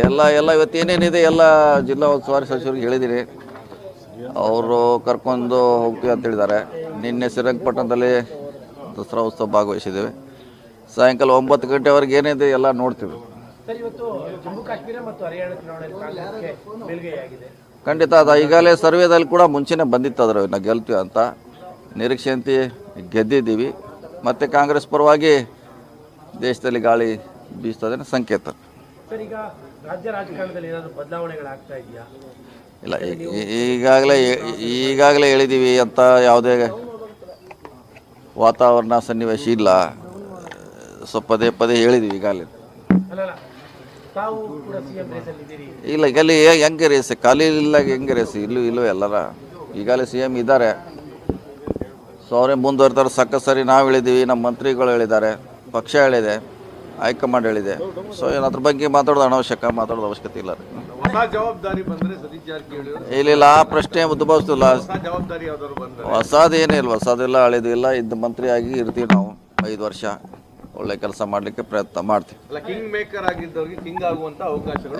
ಎಲ್ಲ ಇವತ್ತು ಏನೇನಿದೆ ಎಲ್ಲ ಜಿಲ್ಲಾ ಉಸ್ತುವಾರಿ ಸಚಿವರಿಗೆ ಹೇಳಿದ್ದೀನಿ. ಅವರು ಕರ್ಕೊಂಡು ಹೋಗ್ತೀವಿ ಅಂತ ಹೇಳಿದ್ದಾರೆ. ನಿನ್ನೆ ಶ್ರೀರಂಗಪಟ್ಟಣದಲ್ಲಿ ದಸರಾ ಉತ್ಸವ ಭಾಗವಹಿಸಿದ್ದೇವೆ. ಸಾಯಂಕಾಲ 9 ಗಂಟೆವರೆಗೆ ಏನಿದೆ ಎಲ್ಲ ನೋಡ್ತೀವಿ. ಖಂಡಿತ ಅದು ಈಗಾಗಲೇ ಸರ್ವೇದಲ್ಲಿ ಕೂಡ ಮುಂಚೆನೇ ಬಂದಿತ್ತು. ನಾವು ಗೆಲ್ತೀವಿ ಅಂತ ನಿರೀಕ್ಷೆಯಂತೆ ಗೆದ್ದಿದ್ದೀವಿ. ಮತ್ತು ಕಾಂಗ್ರೆಸ್ ಪರವಾಗಿ ದೇಶದಲ್ಲಿ ಗಾಳಿ ಬೀಸ್ತದೆ ಸಂಕೇತ. ಇಲ್ಲ, ಈಗಾಗಲೇ ಹೇಳಿದ್ದೀವಿ ಅಂತ ಯಾವುದೇ ವಾತಾವರಣ ಸನ್ನಿವೇಶ ಇಲ್ಲ. ಪದೇ ಪದೇ ಹೇಳಿದ್ದೀವಿ ಈಗಾಗಲೇ. ಇಲ್ಲ, ಈಗಲ್ಲಿ ಹೆಂಗೆ ರೇಸ್ ಖಾಲಿ ಇಲ್ಲ, ಹೆಂಗೆ ರೇಸ್ ಇಲ್ಲೂ ಎಲ್ಲರ ಈಗಾಗಲೇ CM ಇದ್ದಾರೆ. ಸೊ ಅವರೇ ಮುಂದುವರಿತಾರೆ. ಸಕ್ಕ ಸರಿ ನಾವು ಹೇಳಿದ್ದೀವಿ, ನಮ್ಮ ಮಂತ್ರಿಗಳು ಹೇಳಿದ್ದಾರೆ, ಪಕ್ಷ ಹೇಳಿದೆ, ಹೈಕಮಾಂಡ್ ಹೇಳಿದೆ. ಸೊ ಅದ್ರ ಬಗ್ಗೆ ಮಾತಾಡೋದು ಅವಶ್ಯಕತೆ ಇಲ್ಲ. ಇಲ್ಲ, ಆ ಪ್ರಶ್ನೆ ಉದ್ಭವಿಸ್ತಿಲ್ಲ. ಹೊಸದೇನಿಲ್ಲ, ಹಳೇದು ಇಲ್ಲ. ಇದ್ದ ಮಂತ್ರಿಯಾಗಿ ಇರ್ತೀವಿ ನಾವು 5 ವರ್ಷ. ಒಳ್ಳೆ ಕೆಲಸ ಮಾಡಲಿಕ್ಕೆ ಪ್ರಯತ್ನ ಮಾಡ್ತೀವಿ. ಕಿಂಗ್ ಮೇಕರ್ ಆಗಿದ್ದವರಿಗೆ ಕಿಂಗ್ ಆಗುವಂತ ಅವಕಾಶಗಳು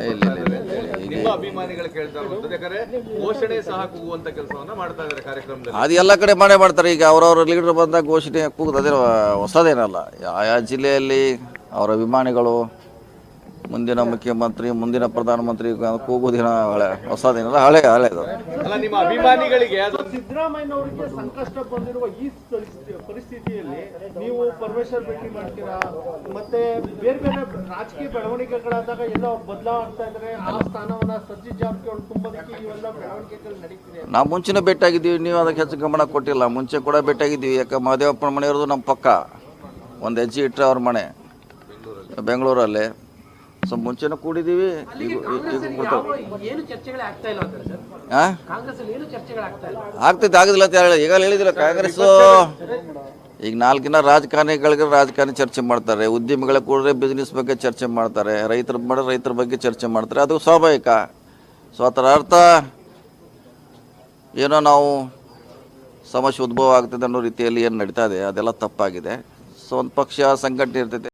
ಅಭಿಮಾನಿಗಳು ಕೇಳ್ತಾ ಇರುತ್ತದೆ. ಯಾಕಂದ್ರೆ ಘೋಷಣೆ ಸಹ ಕೂಗುವಂತ ಕೆಲಸವನ್ನ ಮಾಡ್ತಾ ಇದ್ದಾರೆ ಕಾರ್ಯಕ್ರಮದಲ್ಲಿ. ಅದು ಎಲ್ಲ ಕಡೆ ಮಾಡ್ತಾರೆ. ಈಗ ಅವರವ್ರ ಲೀಡರ್ ಬಂದಾಗ ಘೋಷಣೆ ಕೂಗುದು ಅದೇ ಹೊಸದೇನಲ್ಲ. ಆಯಾ ಜಿಲ್ಲೆಯಲ್ಲಿ ಅವರ ಅಭಿಮಾನಿಗಳು ಮುಂದಿನ ಮುಖ್ಯಮಂತ್ರಿ, ಮುಂದಿನ ಪ್ರಧಾನಮಂತ್ರಿ ಕೂಗುದಿನ ಹೊಸದೇನಲ್ಲ, ಹಳೇದು. ನಿಮ್ಮ ಅಭಿಮಾನಿಗಳಿಗೆ ಸಿದ್ದರಾಮಯ್ಯ ಅವರಿಗೆ ಸಂಕಷ್ಟ ಬಂದಿರುವ ಈ ಪರಿಸ್ಥಿತಿಯಲ್ಲಿ ನೀವು ಪರಮೇಶ್ವರ್ ಭೇಟಿ ಮಾಡ್ತೀರಾ, ಮತ್ತೆ ಬೇರೆ ಬೇರೆ ರಾಜಕೀಯ ಬೆಳವಣಿಗೆಗಳಾದಾಗ ಎಲ್ಲ ಬದಲಾಗ್ತಾ ಇದ್ದಾರೆ. ಆ ಸ್ಥಾನವನ್ನ ಸಜ್ಜಿ ಜಾರಕಿಹೊಳಿ ತುಂಬೋದಕ್ಕೆ ಇವೆಲ್ಲ ಬೆಳವಣಿಗೆಗಳು ನಡೀತಿದೆ. ನಾವು ಮುಂಚೆನೇ ಭೇಟಿಯಾಗಿದ್ದೀವಿ, ನೀವು ಅದಕ್ಕೆ ಹೆಚ್ಚು ಗಮನ ಕೊಟ್ಟಿಲ್ಲ. ಮುಂಚೆ ಕೂಡ ಭೇಟಿಯಾಗಿದ್ದೀವಿ. ಯಾಕೆ ಮಹದೇವಪ್ಪನ ಮನೆ ಇರೋದು ನಮ್ಮ ಪಕ್ಕ, ಒಂದು ಹೆಜ್ಜೆ ಇಟ್ಟರೆ ಅವ್ರ ಮನೆ ಬೆಂಗಳೂರಲ್ಲಿ. ಸೊ ಮುಂಚೆನೂ ಕೂಡಿದ್ದೀವಿ. ಆಗ್ತೈತೆ, ಆಗೋದಿಲ್ಲ ಅಂತ ಹೇಳಿ ಈಗ ಹೇಳಿದಿಲ್ಲ. ಕಾಂಗ್ರೆಸ್ಸು ಈಗ 4 ದಿನ ರಾಜಕಾರಣಿ ಚರ್ಚೆ ಮಾಡ್ತಾರೆ, ಉದ್ಯಮಿಗಳ ಕೂಡಿದ್ರೆ ಬಿಸ್ನೆಸ್ ಬಗ್ಗೆ ಚರ್ಚೆ ಮಾಡ್ತಾರೆ, ರೈತರ ಬಗ್ಗೆ ಚರ್ಚೆ ಮಾಡ್ತಾರೆ. ಅದು ಸ್ವಾಭಾವಿಕ. ಸೊ ಅದರ ಅರ್ಥ ಏನೋ ನಾವು ಸಮಸ್ಯೆ ಉದ್ಭವ ಆಗ್ತದೆ ಅನ್ನೋ ರೀತಿಯಲ್ಲಿ ಏನು ನಡೀತಾ ಇದೆ, ಅದೆಲ್ಲ ತಪ್ಪಾಗಿದೆ. ಸೊ ಒಂದು ಪಕ್ಷ ಸಂಘಟನೆ ಇರ್ತೈತೆ.